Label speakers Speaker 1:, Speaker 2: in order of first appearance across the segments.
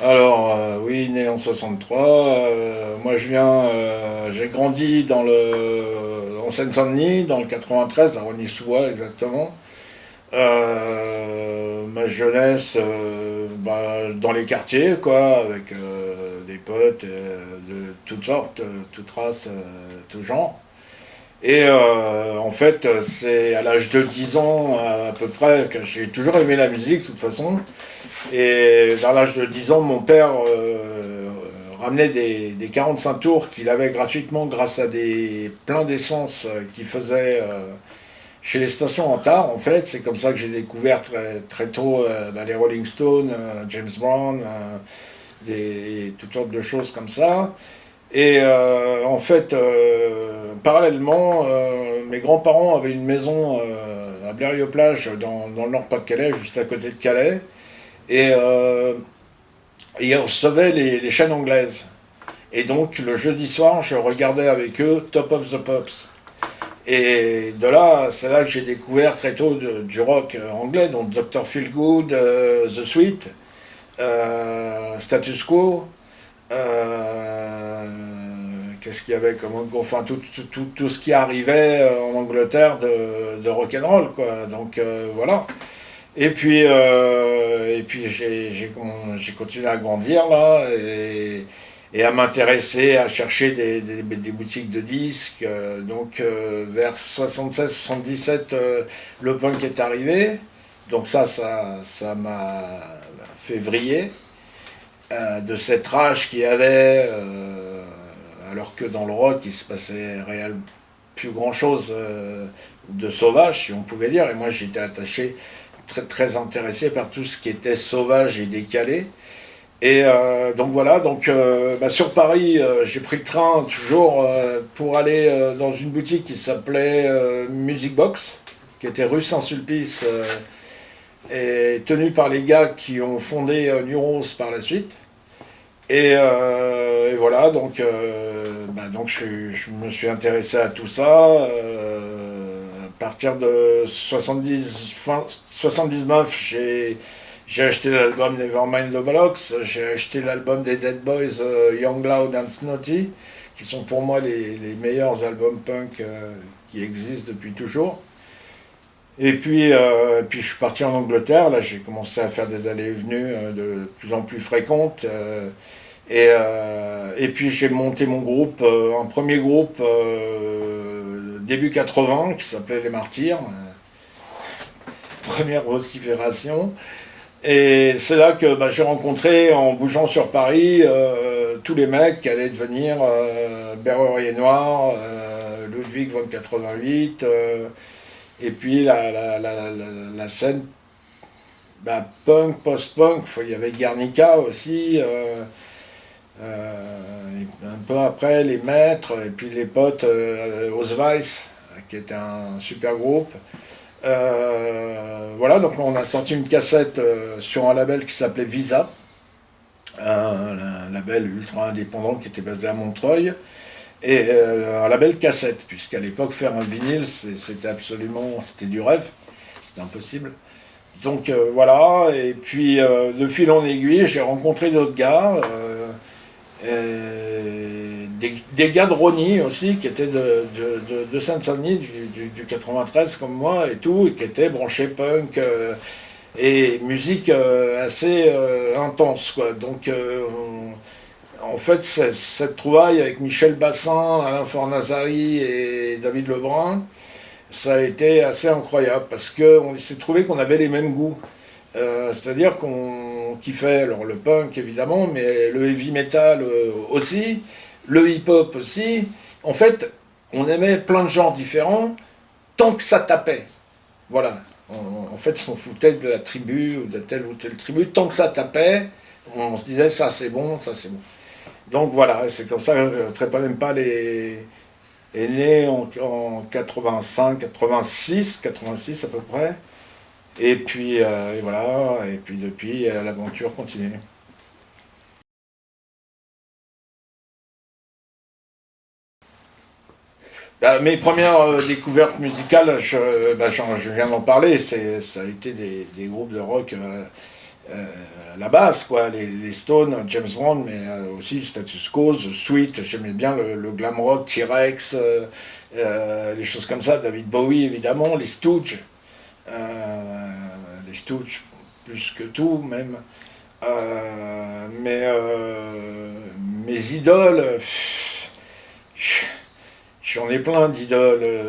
Speaker 1: Alors, oui, né en 63. Moi, j'ai grandi en Seine-Saint-Denis, dans le 93, à Rosny-sous-Bois exactement. Ma jeunesse, dans les quartiers, quoi, avec des potes de toutes sortes, toutes races, tout genre. Et en fait, c'est à l'âge de 10 ans à peu près que j'ai toujours aimé la musique, de toute façon. Et vers l'âge de 10 ans, mon père ramenait des 45 tours qu'il avait gratuitement grâce à des pleins d'essence qu'il faisait chez les stations Antar. En fait, c'est comme ça que j'ai découvert très tôt les Rolling Stones, James Brown, toutes sortes de choses comme ça. Et en fait, parallèlement, mes grands-parents avaient une maison à Blériot-Plage, dans le Nord-Pas-de-Calais, juste à côté de Calais. Et ils recevaient les chaînes anglaises. Et donc, le jeudi soir, je regardais avec eux Top of the Pops. Et de là, c'est là que j'ai découvert très tôt du rock anglais, donc Dr. Feelgood, The Sweet, Status Quo, qu'est-ce qu'il y avait comme enfin tout ce qui arrivait en Angleterre de rock'n'roll, quoi. Donc voilà. Et puis j'ai continué à grandir là et à m'intéresser, à chercher des boutiques de disques. Donc vers 76-77, le punk est arrivé. Donc ça m'a fait vriller de cette rage qu'il y avait, alors que dans le rock il se passait réellement plus grand chose de sauvage, si on pouvait dire. Et moi j'étais attaché, très intéressé par tout ce qui était sauvage et décalé. Et donc voilà, sur Paris, j'ai pris le train toujours pour aller dans une boutique qui s'appelait Music Box, qui était rue Saint-Sulpice, et tenue par les gars qui ont fondé Neuros par la suite. Et voilà, donc je me suis intéressé à tout ça. À partir de 79, j'ai acheté l'album Nevermind the Bollocks, j'ai acheté l'album des Dead Boys, Young, Loud and Snotty, qui sont pour moi les meilleurs albums punk qui existent depuis toujours. Et puis je suis parti en Angleterre, là j'ai commencé à faire des allées et venues de plus en plus fréquentes. Et puis j'ai monté mon groupe, un premier groupe début 80 qui s'appelait Les Martyrs, première vocifération. Et c'est là que j'ai rencontré, en bougeant sur Paris, tous les mecs qui allaient devenir Berrurier Noir, Ludwig von 88, et puis la scène punk, post-punk. Il y avait Guernica aussi, un peu après les Maîtres, et puis les potes Osweiss, qui était un super groupe. Voilà, donc on a sorti une cassette sur un label qui s'appelait Visa, un label ultra indépendant qui était basé à Montreuil, et un label cassette, puisqu'à l'époque faire un vinyle c'était du rêve, c'était impossible. Donc voilà, et puis de fil en aiguille, j'ai rencontré d'autres gars, des gars de Rosny aussi, qui étaient de Seine-Saint-Denis, du 93 comme moi et tout, et qui étaient branchés punk et musique assez intense, quoi. Donc en fait, cette trouvaille avec Michel Bassin, Alain Fornazari et David Lebrun, ça a été assez incroyable parce qu'on s'est trouvé qu'on avait les mêmes goûts. C'est-à-dire qu'on kiffait alors le punk évidemment, mais le heavy metal aussi, le hip-hop aussi. En fait, on aimait plein de genres différents tant que ça tapait. Voilà. En fait, on foutait de la tribu ou de telle ou telle tribu. Tant que ça tapait, on se disait ça c'est bon, ça c'est bon. Donc voilà, c'est comme ça que Trepanempal est né en 85, 86 à peu près. Et puis voilà, et puis depuis, l'aventure continue. Mes premières découvertes musicales, je viens d'en parler, ça a été des groupes de rock euh, la base, quoi, les Stones, James Brown, mais aussi Status Quo, The Sweet, j'aimais bien le glam rock, T-Rex, les choses comme ça, David Bowie évidemment, euh, les Stooges plus que tout même. Mais mes idoles, j'en ai plein d'idoles.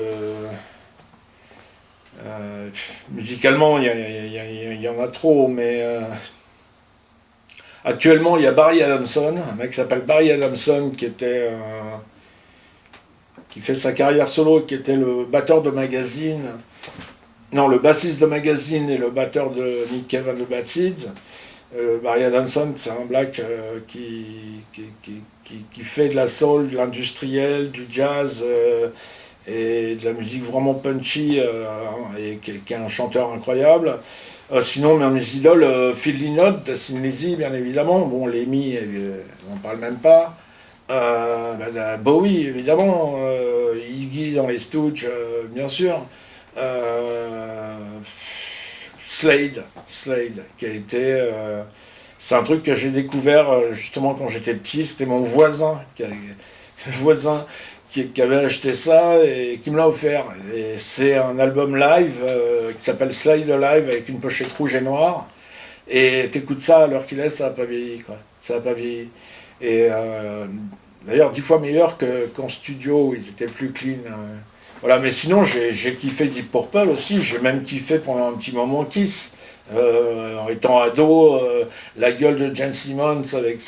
Speaker 1: Musicalement, il y en a trop, mais actuellement, il y a Barry Adamson, un mec qui s'appelle Barry Adamson, qui fait sa carrière solo, qui était le batteur de Magazine, non, le bassiste de Magazine et le batteur de Nick Cave and the Bad Seeds. Barry Adamson, c'est un black qui fait de la soul, de l'industriel, du jazz et de la musique vraiment punchy et qui est un chanteur incroyable. Sinon, mes idoles, Phil Lynott, de Thin Lizzy, bien évidemment. Bon, Lemmy, on n'en parle même pas. Bowie, évidemment. Iggy dans les Stooges, bien sûr. Euh, Slade, qui a été. C'est un truc que j'ai découvert justement quand j'étais petit. C'était mon voisin, voisin qui avait acheté ça et qui me l'a offert. Et c'est un album live qui s'appelle Slade Live avec une pochette rouge et noire. Et t'écoutes ça à l'heure qu'il est, ça n'a pas vieilli, quoi. Ça n'a pas vieilli. Et d'ailleurs, 10 fois meilleur qu'en studio où ils étaient plus clean. Voilà, mais sinon, j'ai kiffé Deep Purple aussi. J'ai même kiffé pendant un petit moment Kiss. En étant ado, la gueule de Gene Simmons avec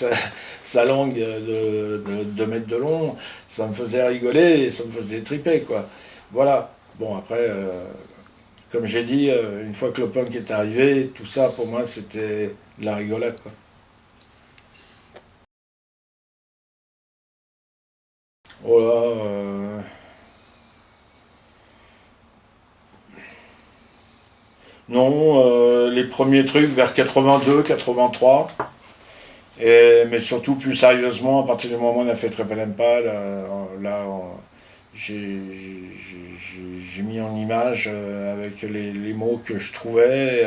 Speaker 1: sa langue de 2 mètres de long, ça me faisait rigoler et ça me faisait triper, quoi. Voilà. Bon, après, comme j'ai dit, une fois que le punk est arrivé, tout ça, pour moi, c'était de la rigolade, quoi. Oh là, non, les premiers trucs vers 82, 83. Mais surtout, plus sérieusement, à partir du moment où on a fait Triple Impal, là, j'ai mis en image avec les mots que je trouvais.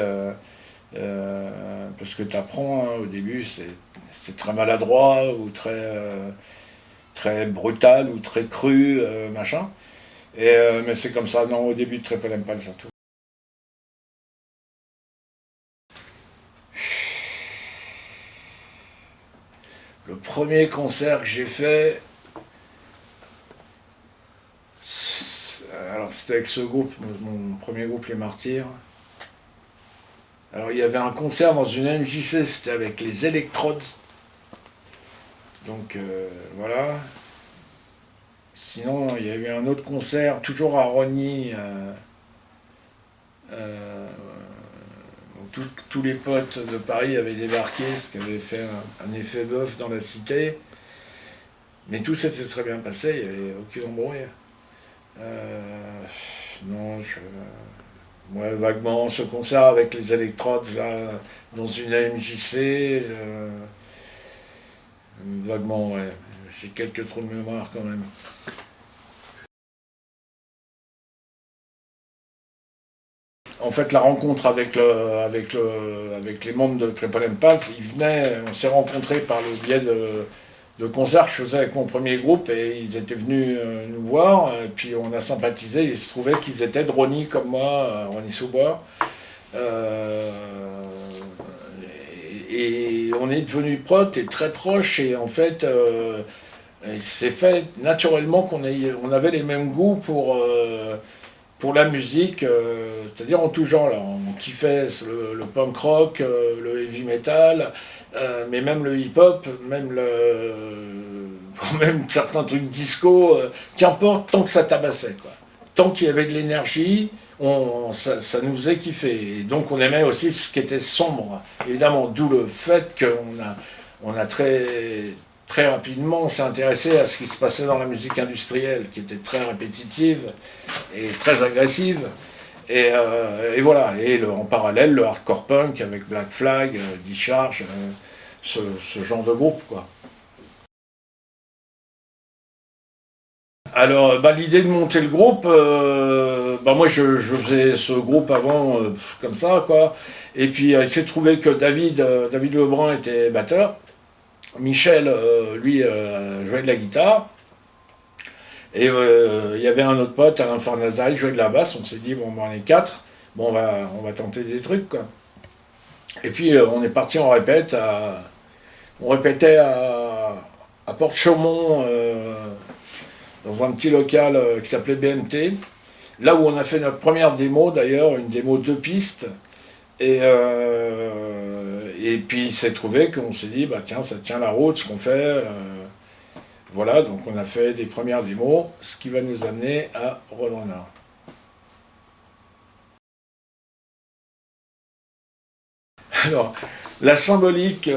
Speaker 1: Parce que tu apprends, hein, au début, c'est très maladroit ou très brutal ou très cru, machin. Mais c'est comme ça, non, au début de Triple Impal surtout. Le premier concert que j'ai fait, alors c'était avec ce groupe, mon premier groupe Les Martyrs. Alors il y avait un concert dans une MJC, c'était avec les Electrodes. Donc voilà. Sinon, il y a eu un autre concert, toujours à Rogny, euh, où tous les potes de Paris avaient débarqué, ce qui avait fait un effet bœuf dans la cité. Mais tout s'était très bien passé, il n'y avait aucune embrouille. Euh, non, moi, vaguement, ce concert avec les Electrodes, là, dans une AMJC, vaguement, ouais. J'ai quelques trous de mémoire quand même. En fait, la rencontre avec les membres de Triple Impulse, on s'est rencontrés par le biais de concerts que je faisais avec mon premier groupe et ils étaient venus nous voir. Et puis on a sympathisé. Il se trouvait qu'ils étaient de Rony comme moi, Rony-sous-Bois. Euh, et on est devenus potes et très proches. Et en fait, il s'est fait naturellement on avait les mêmes goûts pour la musique, c'est-à-dire en tout genre. Là. On kiffait le punk rock, le heavy metal, mais même le hip-hop, même certains trucs disco, qu'importe, tant que ça tabassait, quoi. Tant qu'il y avait de l'énergie, ça nous faisait kiffer. Et donc on aimait aussi ce qui était sombre, évidemment, d'où le fait on a très rapidement, on s'est intéressé à ce qui se passait dans la musique industrielle, qui était très répétitive et très agressive. Et voilà, en parallèle, le hardcore punk avec Black Flag, Discharge, ce genre de groupe, quoi. Alors, bah, l'idée de monter le groupe, bah, moi je faisais ce groupe avant comme ça, quoi. Et puis il s'est trouvé que David Lebrun était batteur. Michel, lui, jouait de la guitare. Et il y avait un autre pote, Alain Fornazari, qui jouait de la basse. On s'est dit, bon, bah, on est quatre, bon, on va tenter des trucs, quoi. Et puis on est parti en répète. On répétait à Port-Chaumont, dans un petit local qui s'appelait BMT. Là où on a fait notre première démo, d'ailleurs, une démo 2 pistes. Et puis il s'est trouvé qu'on s'est dit, bah tiens, ça tient la route ce qu'on fait. Voilà, donc on a fait des premières démos, ce qui va nous amener à Roadrunner. Alors, la symbolique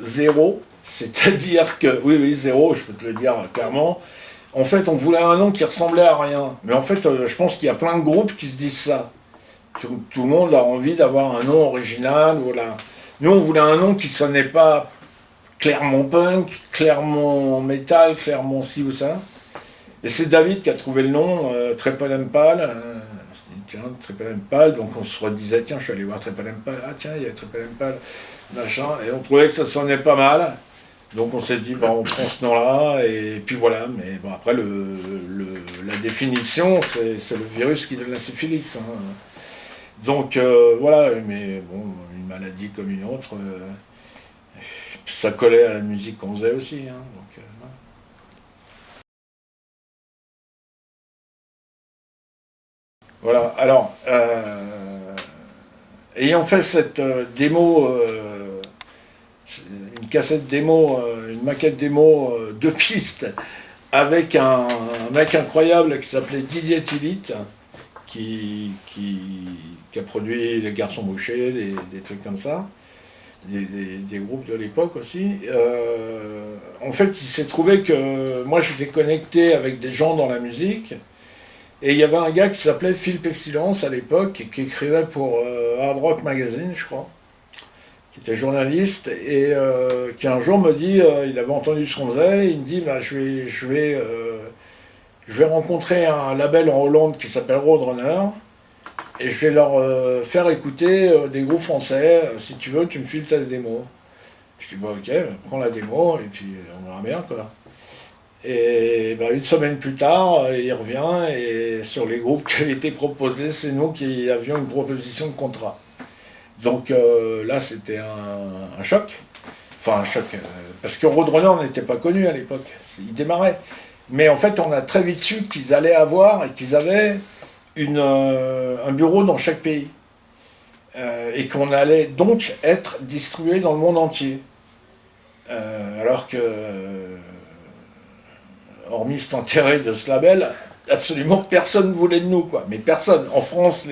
Speaker 1: zéro, c'est-à-dire que, oui, oui, zéro, je peux te le dire clairement, en fait, on voulait un nom qui ressemblait à rien. Mais en fait, je pense qu'il y a plein de groupes qui se disent ça. Tout le monde a envie d'avoir un nom original. Voilà. Nous, on voulait un nom qui sonnait pas clairement punk, clairement metal, clairement ci ou ça. Et c'est David qui a trouvé le nom, Triple Impal. Tiens, Triple Impal, donc on se redisait, tiens, je suis allé voir Triple Impal, ah tiens, il y a Triple Impal, machin, et on trouvait que ça sonnait pas mal. Donc on s'est dit, bon, on prend ce nom-là, et puis voilà. Mais bon, après, la définition, c'est le virus qui donne la syphilis. Hein. Donc voilà, mais bon, une maladie comme une autre, ça collait à la musique qu'on faisait aussi. Hein, donc, voilà, alors, ayant fait cette démo, une cassette démo, une maquette démo 2 pistes, avec un mec incroyable qui s'appelait Didier Tillit, qui a produit Les Garçons Bouchers, des trucs comme ça, des groupes de l'époque aussi. En fait, il s'est trouvé que moi j'étais connecté avec des gens dans la musique, et il y avait un gars qui s'appelait Phil Pestilence à l'époque, et qui écrivait pour Hard Rock Magazine, je crois, qui était journaliste, et qui un jour me dit, il avait entendu ce qu'on faisait, il me dit, bah, je vais rencontrer un label en Hollande qui s'appelle Roadrunner, et je vais leur faire écouter des groupes français. Si tu veux, tu me files ta démo. Je dis, bah ok, prends la démo, et puis on verra bien, quoi. Et bah, une semaine plus tard, il revient, et sur les groupes qui avaient été proposés, c'est nous qui avions une proposition de contrat. Donc là, c'était un choc. Enfin, un choc, parce que Roadrunner n'était pas connu à l'époque. Il démarrait. Mais en fait, on a très vite su qu'ils allaient avoir et qu'ils avaient un bureau dans chaque pays. Et qu'on allait donc être distribué dans le monde entier. Alors que, hormis cet intérêt de ce label, absolument personne ne voulait de nous, quoi. Mais personne. En France,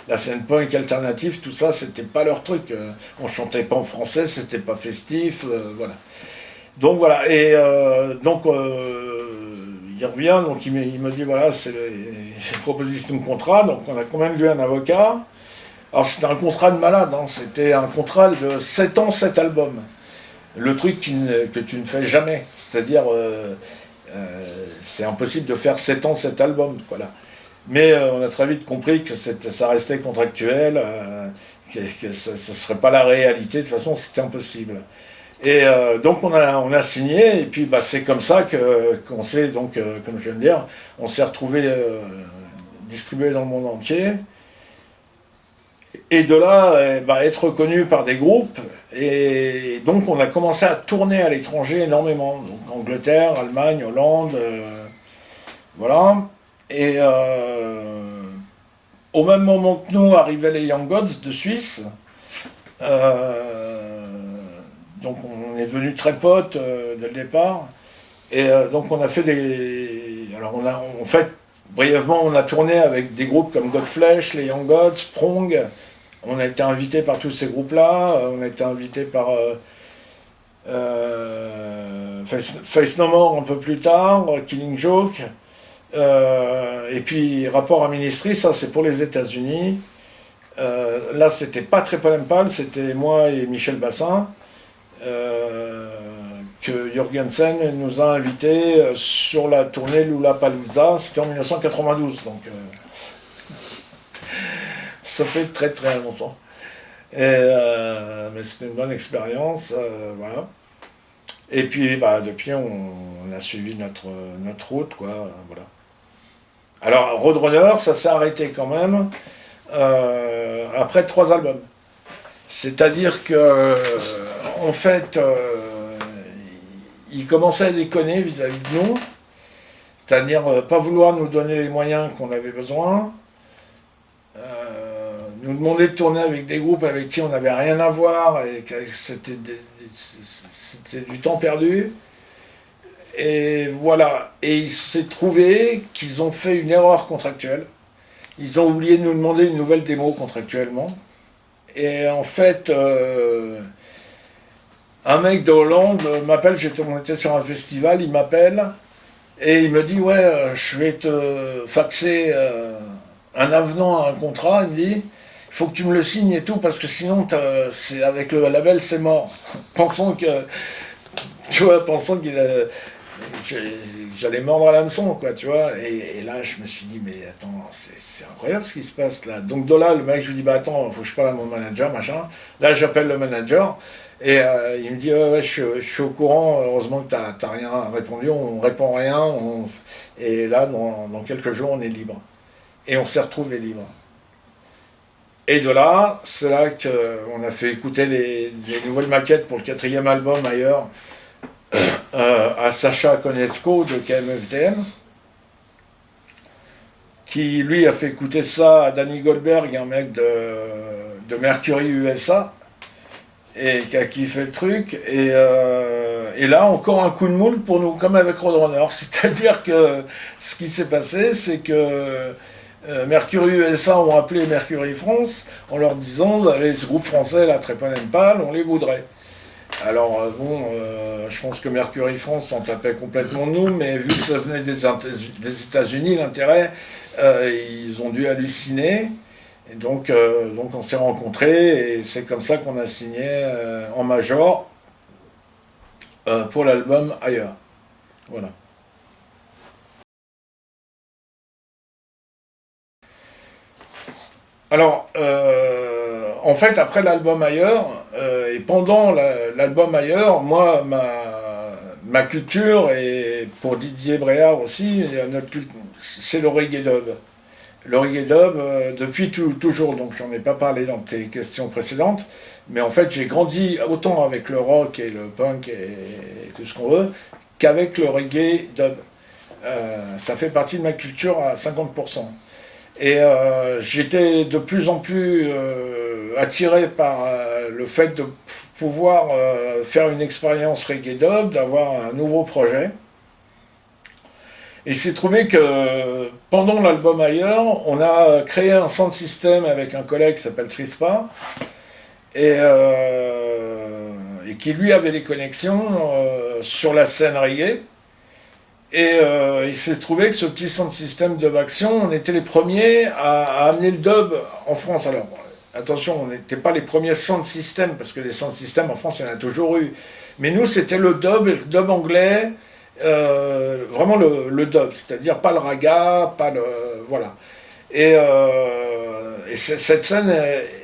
Speaker 1: la scène punk alternative, tout ça, c'était pas leur truc. On chantait pas en français, c'était pas festif, voilà. Donc voilà. Et donc il revient, donc il me dit voilà, c'est une proposition de contrat. Donc on a quand même vu un avocat. Alors c'était un contrat de malade, hein. C'était un contrat de 7 ans, 7 albums. Le truc que tu ne fais jamais. C'est-à-dire, c'est impossible de faire 7 ans, 7 albums. Voilà. Mais on a très vite compris que ça restait contractuel, que ce ne serait pas la réalité. De toute façon, c'était impossible. Et donc on a signé, et puis bah, c'est comme ça qu'on s'est, donc, comme je viens de dire, on s'est retrouvé distribué dans le monde entier. Et de là, bah, être reconnu par des groupes. Et donc on a commencé à tourner à l'étranger énormément. Donc Angleterre, Allemagne, Hollande, voilà. Et au même moment que nous arrivaient les Young Gods de Suisse. Donc on est devenus très potes dès le départ. Et donc on a fait des... Alors en fait, brièvement, on a tourné avec des groupes comme Godflesh, les Young Gods, Prong. On a été invité par tous ces groupes-là. On a été invité par Face No More un peu plus tard, Killing Joke. Et puis Rapport à Ministry, ça c'est pour les États-Unis. Là c'était pas Triple Impal, c'était moi et Michel Bassin. que Jürgensen nous a invités sur la tournée Lollapalooza, c'était en 1992, donc ça fait très très longtemps. Mais c'était une bonne expérience, voilà. Et puis bah, depuis on a suivi notre route, quoi, voilà. Alors Roadrunner, ça s'est arrêté quand même après 3 albums. C'est-à-dire que en fait, il commençait à déconner vis-à-vis de nous, c'est-à-dire pas vouloir nous donner les moyens qu'on avait besoin, nous demander de tourner avec des groupes avec qui on n'avait rien à voir et que c'était du temps perdu. Et voilà. Et il s'est trouvé qu'ils ont fait une erreur contractuelle. Ils ont oublié de nous demander une nouvelle démo contractuellement. Et en fait, un mec de Hollande m'appelle, on était sur un festival, il m'appelle et il me dit ouais, je vais te faxer un avenant à un contrat. Il me dit il faut que tu me le signes et tout parce que sinon c'est avec le label c'est mort. Pensons que tu vois, pensons j'allais mordre à l'hameçon, quoi, tu vois. Et là, je me suis dit, mais attends, c'est incroyable ce qui se passe là. Donc de là, le mec, je lui dis, bah attends, faut que je parle à mon manager, machin. Là, j'appelle le manager et il me dit, ouais, je suis au courant, heureusement que t'as rien répondu, on répond rien. Et là, dans quelques jours, on est libre. Et on s'est retrouvé libre. Et de là, c'est là qu'on a fait écouter les nouvelles maquettes pour le 4e album ailleurs. À Sacha Konietzko de KMFDM, qui lui a fait écouter ça à Danny Goldberg, un mec de Mercury USA, et qui a kiffé le truc. Et là, encore un coup de moule pour nous, comme avec Roadrunner. C'est-à-dire que ce qui s'est passé, c'est que Mercury USA ont appelé Mercury France en leur disant vous avez ce groupe français, là, Trépanène-Pâle, on les voudrait. Alors je pense que Mercury France s'en tapait complètement de nous, mais vu que ça venait des États-Unis, l'intérêt, ils ont dû halluciner. Et donc on s'est rencontrés et c'est comme ça qu'on a signé en major pour l'album Ailleurs. Voilà. Alors, en fait, après l'album Ailleurs, et pendant l'album Ailleurs, moi, ma culture, et pour Didier Bréard aussi, c'est le reggae dub. Le reggae dub, depuis toujours, donc j'en ai pas parlé dans tes questions précédentes, mais en fait, j'ai grandi autant avec le rock et le punk et tout ce qu'on veut, qu'avec le reggae dub. Ça fait partie de ma culture à 50%. Et j'étais de plus en plus attiré par le fait de pouvoir faire une expérience reggae dub, d'avoir un nouveau projet. Et il s'est trouvé que pendant l'album Ailleurs, on a créé un sound system avec un collègue qui s'appelle Trispa, et qui lui avait les connexions sur la scène reggae. Et il s'est trouvé que ce petit sound system dub action, on était les premiers à amener le dub en France. Alors, attention, on n'était pas les premiers sound systems, parce que les sound systems en France, il y en a toujours eu. Mais nous, c'était le dub anglais, vraiment le dub, c'est-à-dire pas le raga, pas le... Voilà. Et cette scène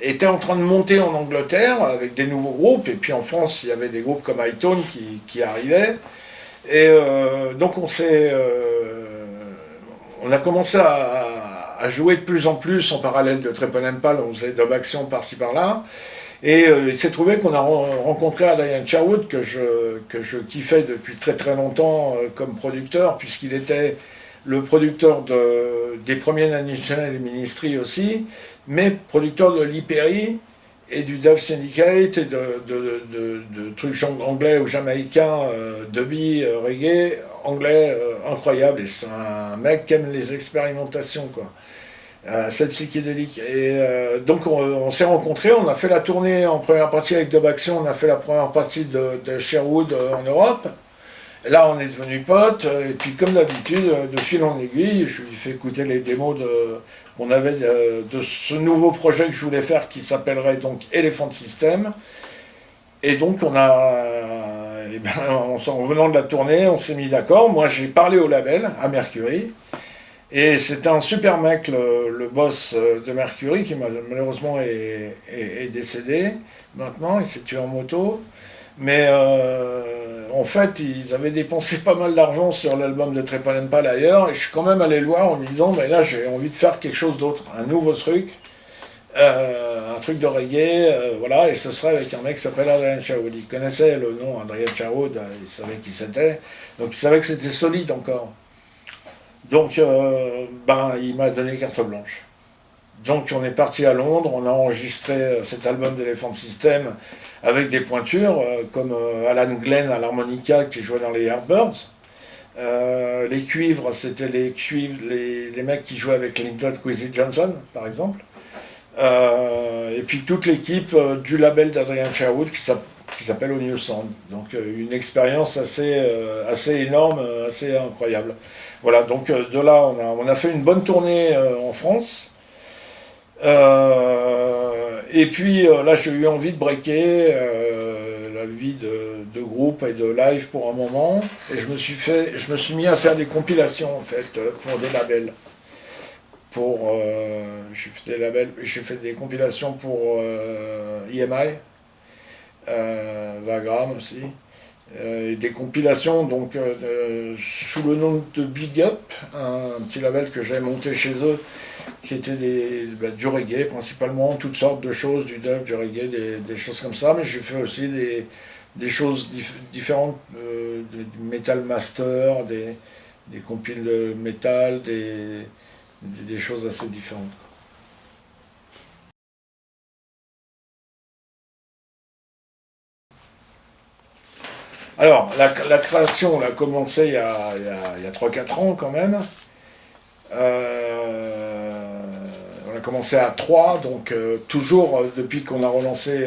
Speaker 1: était en train de monter en Angleterre avec des nouveaux groupes, et puis en France, il y avait des groupes comme Hightone qui arrivaient. Et donc on a commencé à jouer de plus en plus en parallèle de Trépanène-Pâle, on faisait dub action par-ci par-là. Et il s'est trouvé qu'on a rencontré Adrian Sherwood, que je kiffais depuis très très longtemps comme producteur, puisqu'il était le producteur des premiers Nine Inch Nails et Ministry aussi, mais producteur de Lee Perry et du Dub Syndicate et de trucs anglais ou jamaïcains, dubby, reggae, anglais, incroyable. Et c'est un mec qui aime les expérimentations, quoi. C'est psychédélique. Et donc on s'est rencontrés, on a fait la tournée en première partie avec Dub Action, on a fait la première partie de Sherwood en Europe. Et là on est devenus potes, et puis comme d'habitude, de fil en aiguille, je lui ai fait écouter les démos qu'on avait de ce nouveau projet que je voulais faire qui s'appellerait donc Elephant System. Et donc ben, en venant de la tournée, on s'est mis d'accord. Moi, j'ai parlé au label, à Mercury. Et c'était un super mec, le boss de Mercury, qui malheureusement est décédé maintenant. Il s'est tué en moto. Mais en fait, ils avaient dépensé pas mal d'argent sur l'album de Trepanenpal ailleurs. Et je suis quand même allé le voir en me disant, mais là, j'ai envie de faire quelque chose d'autre, un nouveau truc. Un truc de reggae, voilà, et ce serait avec un mec qui s'appelle Adrian Chaoud. Il connaissait le nom Adrian Chaoud, il savait qui c'était, donc il savait que c'était solide encore. Donc, ben, il m'a donné carte blanche. Donc, on est parti à Londres, on a enregistré cet album d'Elephant System avec des pointures, comme Alan Glenn à l'harmonica qui jouait dans les Yardbirds. Les cuivres, c'était les mecs qui jouaient avec Linton Kwesi Johnson, par exemple. Et puis toute l'équipe du label d'Adrian Sherwood qui s'appelle Au New Sound. Donc une expérience assez énorme, assez incroyable. Voilà, donc de là on a fait une bonne tournée en France. Et puis là j'ai eu envie de breaker la vie de groupe et de live pour un moment. Et je me suis mis à faire des compilations en fait pour des labels. J'ai fait des compilations pour EMI, Vagram aussi, et des compilations donc sous le nom de Big Up, un petit label que j'avais monté chez eux, qui était du reggae principalement, toutes sortes de choses, du dub, du reggae, des choses comme ça, mais j'ai fait aussi des choses différentes, du Metal Master, des compiles de métal, des choses assez différentes. Alors, la création, on a commencé il y a 3-4 ans quand même. On a commencé à 3, donc toujours depuis qu'on a relancé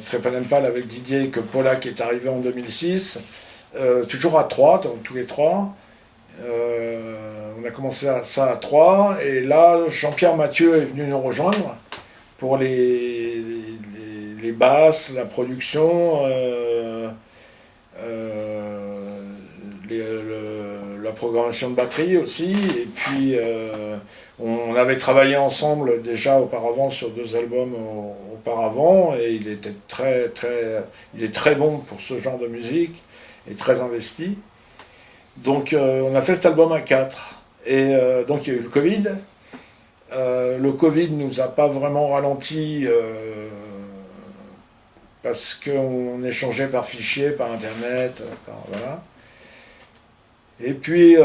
Speaker 1: Trepanenpal avec Didier, que Polak est arrivé en 2006, toujours à 3, donc tous les 3. On a commencé ça à 3, et là, Jean-Pierre Mathieu est venu nous rejoindre pour les basses, la production, la programmation de batterie aussi, et puis on avait travaillé ensemble déjà auparavant sur 2 albums auparavant, et il est très bon pour ce genre de musique, et très investi. Donc on a fait cet album à 4. Et donc il y a eu le Covid. Le Covid ne nous a pas vraiment ralenti parce qu'on échangeait par fichier, par internet, voilà. Et puis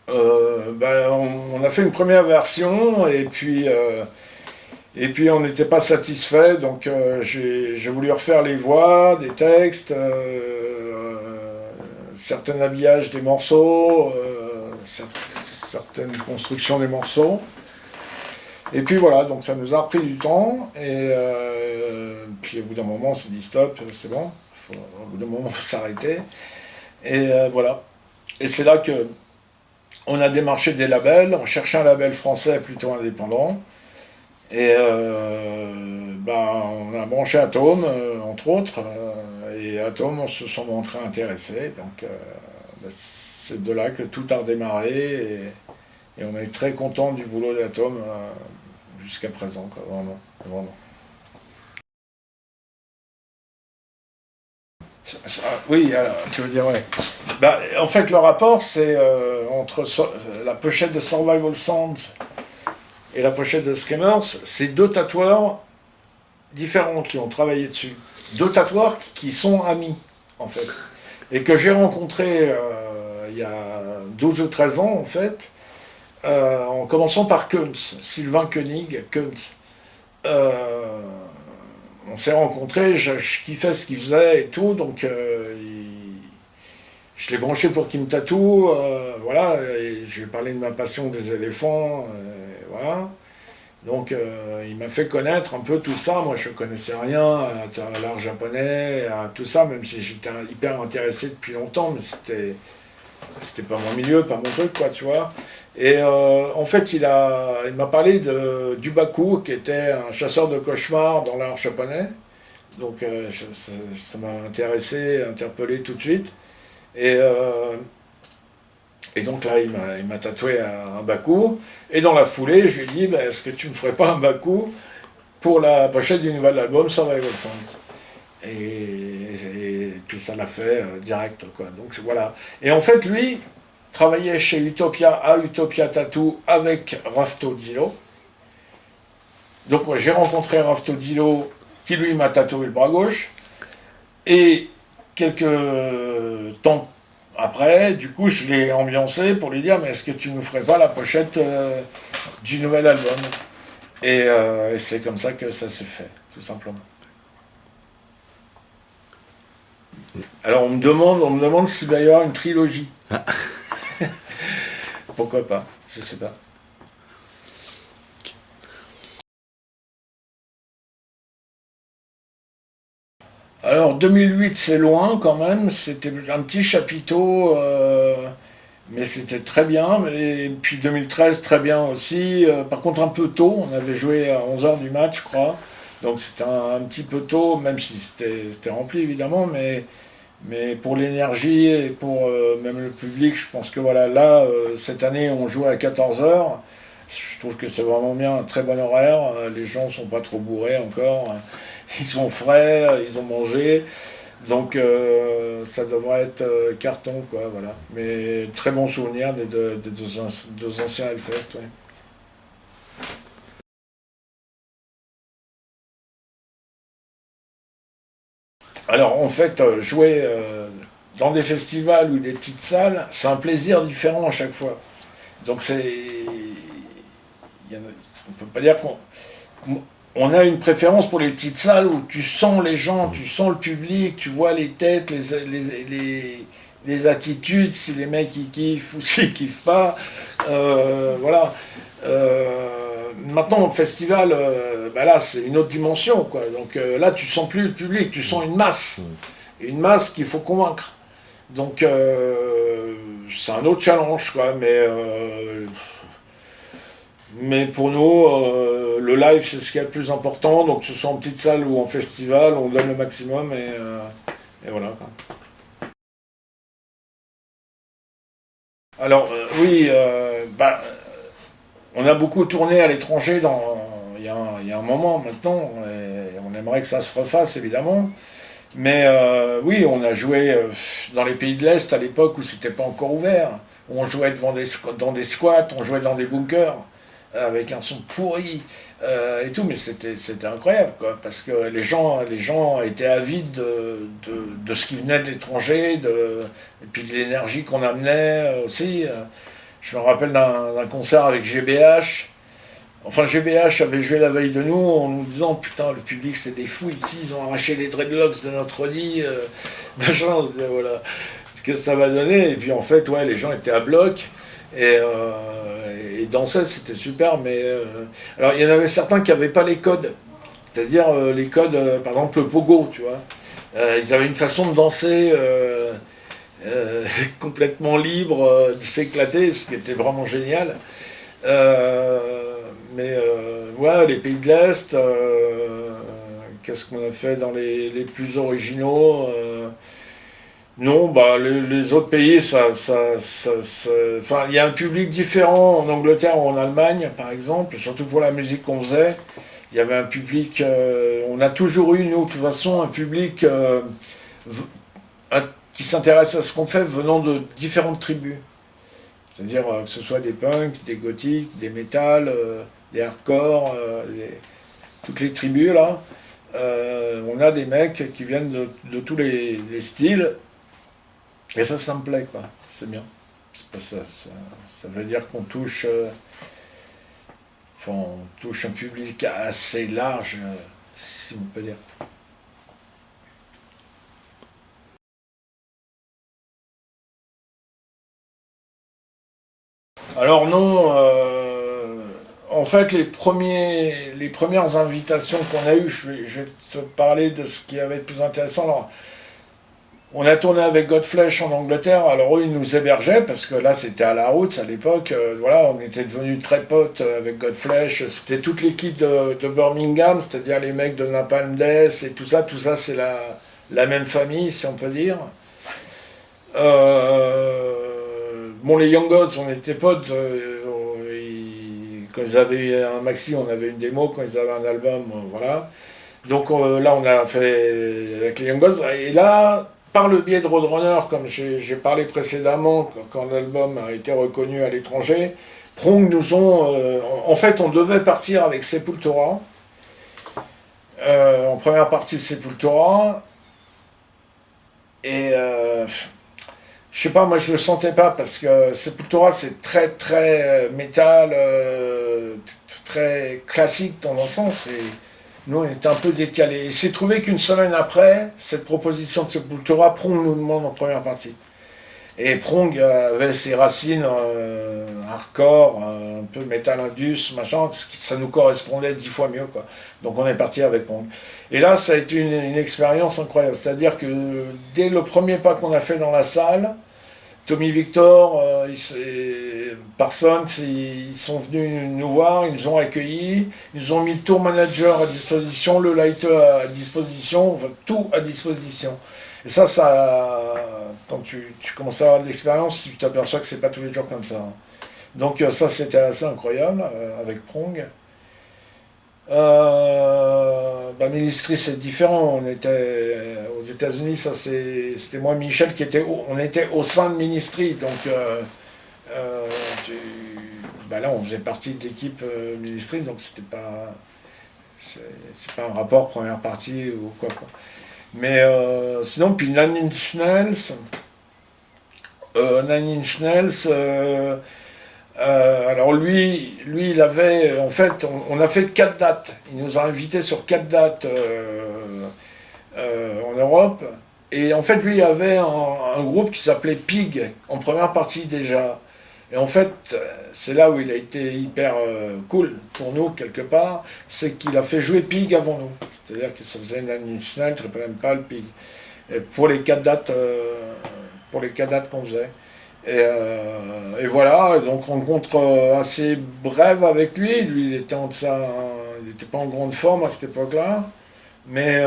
Speaker 1: ben, on a fait une première version et puis on n'était pas satisfait, donc j'ai voulu refaire les voix, des textes, certains habillages des morceaux, certaines constructions des morceaux. Et puis voilà, donc ça nous a pris du temps, et puis au bout d'un moment on s'est dit stop, c'est bon, au bout d'un moment il faut s'arrêter. Et voilà. Et c'est là que on a démarché des labels, on cherchait un label français plutôt indépendant. Et ben, on a branché Atom, entre autres, et Atom se sont montrés intéressés. Donc ben, c'est de là que tout a redémarré, et on est très content du boulot d'Atom jusqu'à présent, quoi, vraiment, vraiment. Oui, tu veux dire, ouais. Ben, en fait, le rapport, c'est entre la pochette de Survival Sounds et la pochette de Screamers, c'est 2 tatoueurs différents qui ont travaillé dessus. 2 tatoueurs qui sont amis, en fait. Et que j'ai rencontrés il y a 12 ou 13 ans, en fait, en commençant par Kunz, Sylvain Koenig, Kunz. On s'est rencontrés, je kiffais ce qu'il faisait et tout, donc je l'ai branché pour qu'il me tatoue, voilà, et je lui ai parlé de ma passion des éléphants, voilà. Donc il m'a fait connaître un peu tout ça. Moi je connaissais rien à l'art japonais, à tout ça, même si j'étais hyper intéressé depuis longtemps, mais c'était pas mon milieu, pas mon truc, quoi, tu vois. Et en fait il m'a parlé du Baku, qui était un chasseur de cauchemars dans l'art japonais, Donc ça m'a intéressé, interpellé tout de suite. Et, euh, et donc là, il m'a tatoué un Baku. Et dans la foulée, je lui ai dit, bah, est-ce que tu me ferais pas un Baku pour la pochette du nouvel album Survival Songs? Et puis ça l'a fait direct, quoi. Donc voilà. Et en fait, lui travaillait chez Utopia, à Utopia Tattoo, avec Rafto Dilo. Donc moi, j'ai rencontré Rafto Dilo, qui lui m'a tatoué le bras gauche. Et quelques temps après, du coup, je l'ai ambiancé pour lui dire, mais est-ce que tu nous ferais pas la pochette du nouvel album? Et c'est comme ça que ça s'est fait, tout simplement. Alors on me demande s'il va y avoir une trilogie. Pourquoi pas? Je sais pas. Alors 2008 c'est loin quand même, c'était un petit chapiteau, mais c'était très bien. Et puis 2013 très bien aussi. Par contre un peu tôt, on avait joué à 11 h du match je crois. Donc c'était un petit peu tôt, même si c'était rempli évidemment, mais pour l'énergie et pour même le public, je pense que voilà, là, cette année on joue à 14 h. Je trouve que c'est vraiment bien, un très bon horaire. Les gens sont pas trop bourrés encore. Ils sont frais, ils ont mangé. Donc ça devrait être carton, quoi, voilà. Mais très bon souvenir des deux anciens Hellfest, ouais. Alors en fait, jouer dans des festivals ou des petites salles, c'est un plaisir différent à chaque fois. Donc on peut pas dire qu'on a une préférence pour les petites salles où tu sens les gens, tu sens le public, tu vois les têtes, les attitudes, si les mecs ils kiffent ou s'ils kiffent pas. Voilà. Maintenant, au festival, bah là, c'est une autre dimension, quoi. Donc là, tu sens plus le public, tu sens une masse qu'il faut convaincre. Donc c'est un autre challenge, quoi. Mais pour nous, le live, c'est ce qui est le plus important. Donc, que ce soit en petite salle ou en festival, on donne le maximum et voilà, quoi. Alors, oui, bah, on a beaucoup tourné à l'étranger il y a un moment maintenant. Et on aimerait que ça se refasse, évidemment. Mais oui, on a joué dans les pays de l'Est à l'époque où c'était pas encore ouvert. On jouait dans des squats, on jouait dans des bunkers avec un son pourri et tout, mais c'était incroyable, quoi, parce que les gens étaient avides de ce qui venait de l'étranger, et puis de l'énergie qu'on amenait aussi. Je me rappelle d'un concert avec GBH. Enfin, GBH avait joué la veille de nous en nous disant putain, le public c'est des fous ici, ils ont arraché les dreadlocks de notre lit, machin, on se disait voilà ce que ça va donner. Et puis en fait, ouais, les gens étaient à bloc et dansaient, c'était super. Mais alors il y en avait certains qui n'avaient pas les codes, c'est-à-dire les codes, par exemple le pogo, tu vois. Ils avaient une façon de danser complètement libre, de s'éclater, ce qui était vraiment génial. Ouais, les pays de l'Est, qu'est-ce qu'on a fait dans les plus originaux non, bah les autres pays, enfin, il y a un public différent en Angleterre ou en Allemagne, par exemple, surtout pour la musique qu'on faisait. Il y avait un public, on a toujours eu, nous, de toute façon, un public v- qui s'intéresse à ce qu'on fait venant de différentes tribus. C'est-à-dire que ce soit des punks, des gothiques, des métal, des hardcore, toutes les tribus là. On a des mecs qui viennent de tous les styles et ça me plaît quoi. C'est bien. C'est pas ça veut dire qu'on touche, enfin, on touche un public assez large, si on peut dire. Alors non, en fait les premières invitations qu'on a eues, je vais te parler de ce qui avait de plus intéressant. Alors, On a tourné avec Godflesh en Angleterre, alors eux ils nous hébergeaient parce que là c'était à la route à l'époque, voilà, on était devenus très potes avec Godflesh, c'était toute l'équipe de Birmingham, c'est-à-dire les mecs de Napalm Death et tout ça c'est la même famille si on peut dire. Bon les Young Gods on était potes, quand ils avaient un maxi on avait une démo, quand ils avaient un album, voilà. Donc là, on a fait avec les Young Gods. Et là, par le biais de Roadrunner, comme j'ai parlé précédemment, quand l'album a été reconnu à l'étranger, Prong nous ont... en fait, on devait partir avec Sepultura, en première partie de Sepultura. Et je sais pas, moi je le sentais pas parce que Sepultura c'est très très métal, très classique dans un sens. Et nous, on était un peu décalés. Et c'est trouvé qu'une semaine après, cette proposition de Sepultura, Prong nous demande en première partie. Et Prong avait ses racines hardcore, un peu metal indus, machin, ça nous correspondait 10 fois mieux, quoi. Donc on est parti avec Prong. Et là, ça a été une expérience incroyable. C'est-à-dire que dès le premier pas qu'on a fait dans la salle, Tommy Victor, Parsons, ils sont venus nous voir, ils nous ont accueillis, ils nous ont mis le tour manager à disposition, le lighter à disposition, enfin, tout à disposition. Et quand tu commences à avoir de l'expérience, tu t'aperçois que c'est pas tous les jours comme ça, hein. Donc ça, c'était assez incroyable avec Prong. Ministry c'est différent. On était aux États-Unis, c'était moi, Michel, on était au sein de Ministry, donc euh, tu- là on faisait partie de l'équipe Ministry, donc c'est pas un rapport première partie ou quoi, quoi. Mais sinon, puis Nine Inch Nails, alors lui, il avait, en fait, on a fait 4 dates. Il nous a invités sur 4 dates en Europe. Et en fait, lui, il avait un groupe qui s'appelait Pig, en première partie déjà. Et en fait, c'est là où il a été hyper cool pour nous, quelque part, c'est qu'il a fait jouer Pig avant nous. C'est-à-dire que ça faisait une National, Triple Impal, Pig. Et pour les 4 dates qu'on faisait. Et voilà, donc rencontre assez brève avec lui. Lui, il était il n'était pas en grande forme à cette époque-là, mais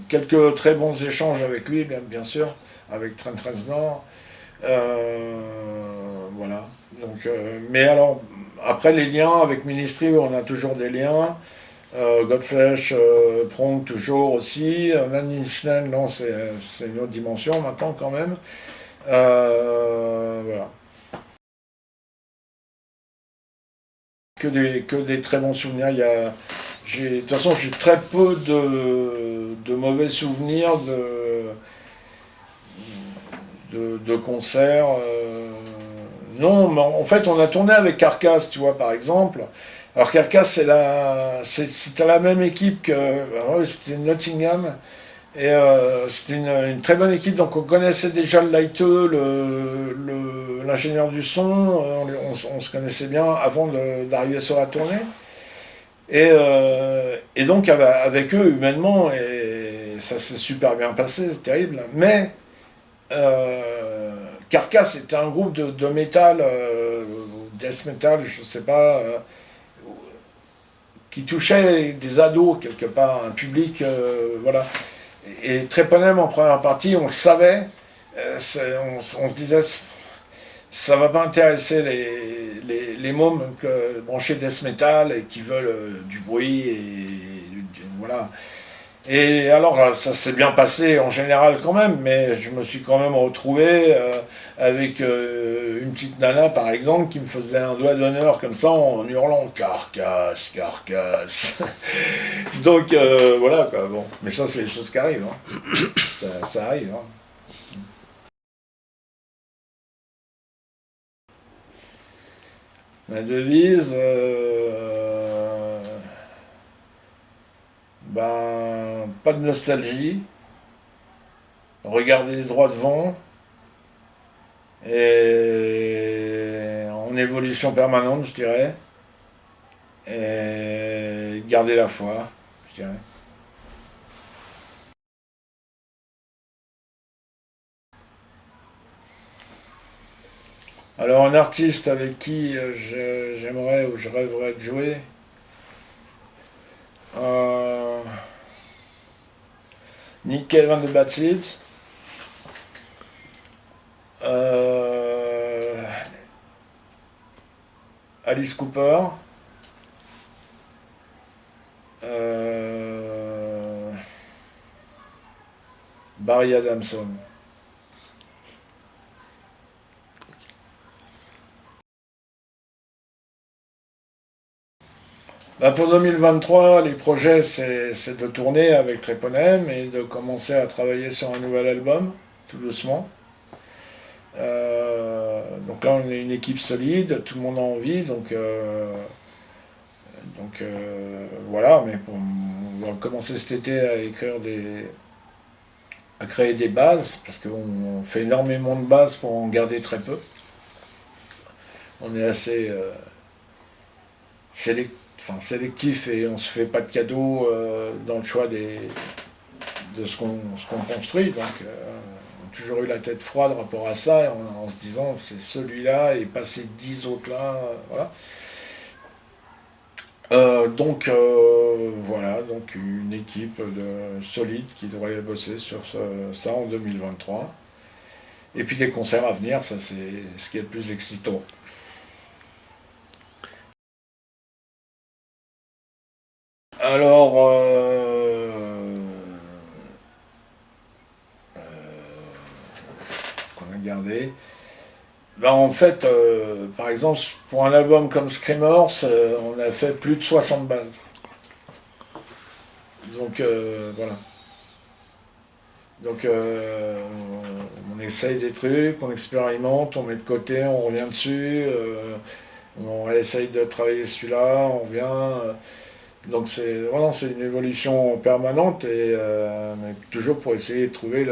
Speaker 1: quelques très bons échanges avec lui, bien sûr, avec Trent Reznor. Voilà. Donc, mais alors, après les liens avec Ministry, on a toujours des liens. Godflesh, Prong toujours aussi. Nine Inch Nails, non, c'est une autre dimension maintenant quand même. Voilà. Que des très bons souvenirs. De toute façon, j'ai très peu de mauvais souvenirs de concerts. Non, mais en fait, on a tourné avec Carcass, tu vois, par exemple. Alors Carcass, c'était la même équipe que, ouais, c'était Nottingham. Et c'était une très bonne équipe, donc on connaissait déjà le lighteux, l'ingénieur du son, on se connaissait bien avant d'arriver sur la tournée. Et donc avec eux, humainement, et ça s'est super bien passé, c'est terrible. Mais Carcass était un groupe de métal, death metal, je sais pas, qui touchait des ados quelque part, un public, voilà. Et Treponem en première partie, on le savait, on se disait, ça va pas intéresser les mômes branchés death metal et qui veulent du bruit voilà. Et alors ça s'est bien passé en général quand même, mais je me suis quand même retrouvé avec une petite nana par exemple qui me faisait un doigt d'honneur comme ça en hurlant carcasse, carcasse. Donc voilà quoi, bon. Mais ça c'est les choses qui arrivent, hein. Ça arrive, hein. Ma devise, pas de nostalgie, regarder droit devant et en évolution permanente, je dirais, et garder la foi, je dirais. Alors un artiste avec qui j'aimerais ou je rêverais de jouer, euh, Nick Cave and the Bad Seeds, euh, Alice Cooper, euh, Barry Adamson. Bah, pour 2023, les projets, c'est de tourner avec Treponem et de commencer à travailler sur un nouvel album, tout doucement. Donc là, on est une équipe solide, tout le monde a envie, voilà. Mais on va commencer cet été à à créer des bases, parce qu'on fait énormément de bases pour en garder très peu. On est assez sélectif et on se fait pas de cadeaux dans le choix de ce qu'on construit. Donc, on a toujours eu la tête froide rapport à ça, en se disant c'est celui-là et pas ces 10 autres-là. Voilà. Voilà, donc une équipe solide qui devrait bosser sur ça en 2023. Et puis des concerts à venir, ça c'est ce qui est le plus excitant. Alors, qu'on a gardé. Ben, en fait, par exemple, pour un album comme Screamers, on a fait plus de 60 bases. Donc, voilà. Donc, on essaye des trucs, on expérimente, on met de côté, on revient dessus, on essaye de travailler celui-là, on revient. Donc, c'est une évolution permanente, mais toujours pour essayer de trouver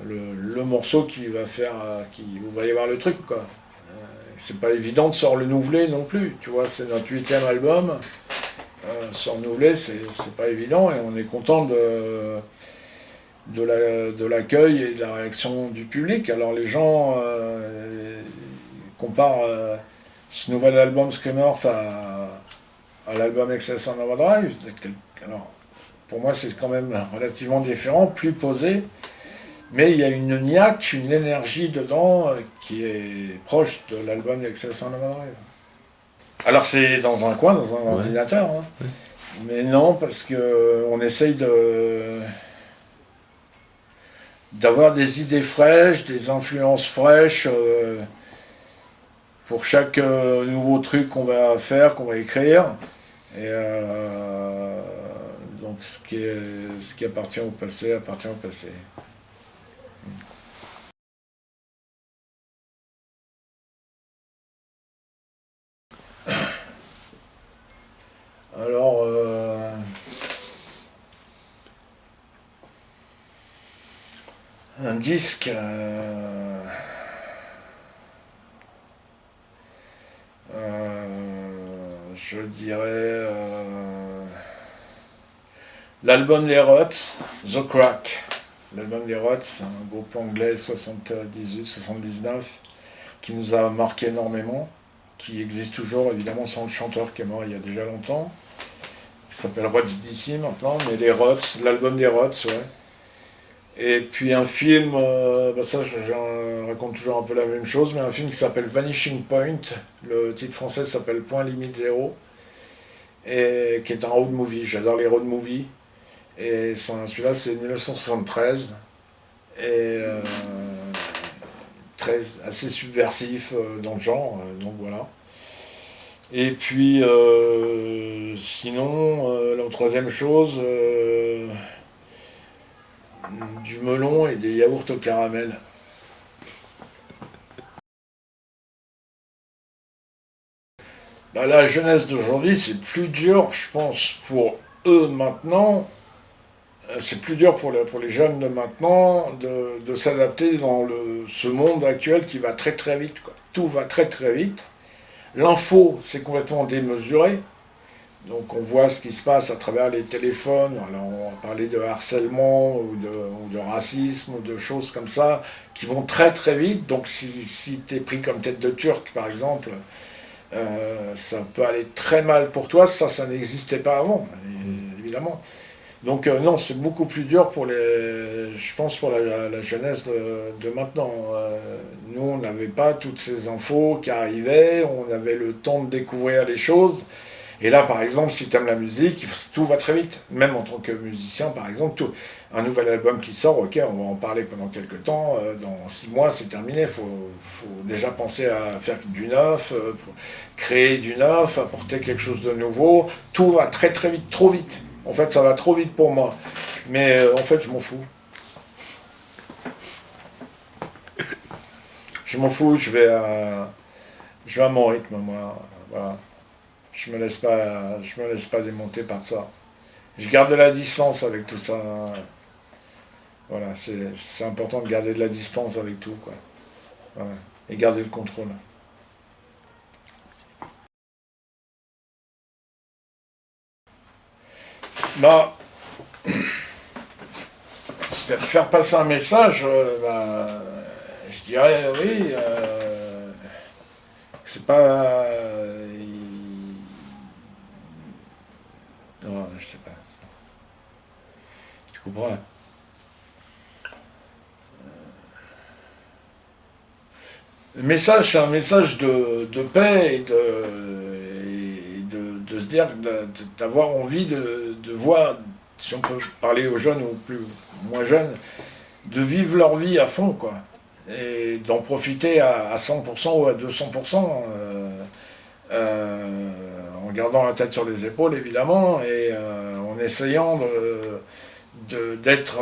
Speaker 1: le morceau qui va faire, où va y avoir le truc, quoi. C'est pas évident de se renouveler non plus, tu vois, c'est notre 8e album. Se renouveler, c'est pas évident et on est content de l'accueil et de la réaction du public. Alors les gens comparent ce nouvel album Screamers à l'album Excess on Overdrive. Alors pour moi c'est quand même relativement différent, plus posé, mais il y a une niaque, une énergie dedans qui est proche de l'album Excess on Overdrive. Alors c'est dans un coin, dans un ordinateur, hein.
Speaker 2: Ouais.
Speaker 1: Mais non, parce que on essaye d'avoir des idées fraîches, des influences fraîches pour chaque nouveau truc qu'on va faire, qu'on va écrire. Et donc ce qui appartient au passé appartient au passé. Alors, un disque, je dirais l'album Les Ruts, The Crack. L'album Les Ruts, un groupe anglais 78-79 qui nous a marqué énormément, qui existe toujours évidemment sans le chanteur qui est mort il y a déjà longtemps, qui s'appelle Ruts d'ici maintenant, mais les Ruts, l'album des Ruts, ouais. Et puis un film, ça je raconte toujours un peu la même chose, mais un film qui s'appelle Vanishing Point, le titre français s'appelle Point Limite Zéro, et qui est un road movie, j'adore les road movies, et celui-là c'est 1973, et assez subversif dans le genre, donc voilà. Et puis sinon, la troisième chose, du melon et des yaourts au caramel. Bah, la jeunesse d'aujourd'hui, c'est plus dur, je pense, pour eux maintenant. C'est plus dur pour les jeunes de maintenant de s'adapter dans ce monde actuel qui va très très vite, quoi. Tout va très très vite. L'info, c'est complètement démesuré. Donc on voit ce qui se passe à travers les téléphones. Alors on va parler de harcèlement ou de racisme ou de choses comme ça qui vont très très vite. Donc si tu es pris comme tête de Turc par exemple, ça peut aller très mal pour toi. Ça n'existait pas avant, évidemment. Donc non, c'est beaucoup plus dur pour je pense pour la jeunesse de maintenant. Nous, on n'avait pas toutes ces infos qui arrivaient, on avait le temps de découvrir les choses. Et là, par exemple, si tu aimes la musique, tout va très vite. Même en tant que musicien, par exemple, un nouvel album qui sort, ok, on va en parler pendant quelques temps. Dans 6 mois, c'est terminé. Faut déjà penser à faire du neuf, créer du neuf, apporter quelque chose de nouveau. Tout va très très vite, trop vite. En fait, ça va trop vite pour moi. Mais en fait, je m'en fous. Je m'en fous, je vais à mon rythme, moi. Voilà. Je me laisse pas démonter par ça. Je garde de la distance avec tout ça. Voilà, c'est important de garder de la distance avec tout, quoi. Voilà. Et garder le contrôle. Bah, faire passer un message, je dirais oui. C'est pas. Non, je sais pas. Tu comprends là. Le message, c'est un message de paix et de se dire, d'avoir envie de voir, si on peut parler aux jeunes ou plus moins jeunes, de vivre leur vie à fond, quoi. Et d'en profiter à 100% ou à 200%, en gardant la tête sur les épaules, évidemment, et en essayant d'être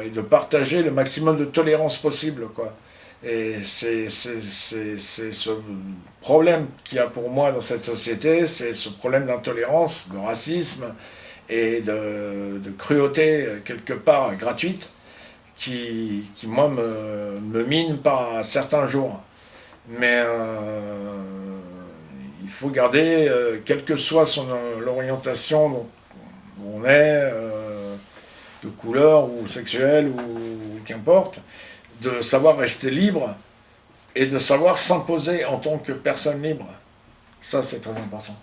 Speaker 1: et de partager le maximum de tolérance possible, quoi. Et c'est ce problème qu'il y a pour moi dans cette société, c'est ce problème d'intolérance, de racisme et de cruauté quelque part gratuite qui moi, me mine par certains jours. Mais il faut garder, quelle que soit l'orientation dont on est, de couleur ou sexuelle ou qu'importe, de savoir rester libre et de savoir s'imposer en tant que personne libre. Ça, c'est très important.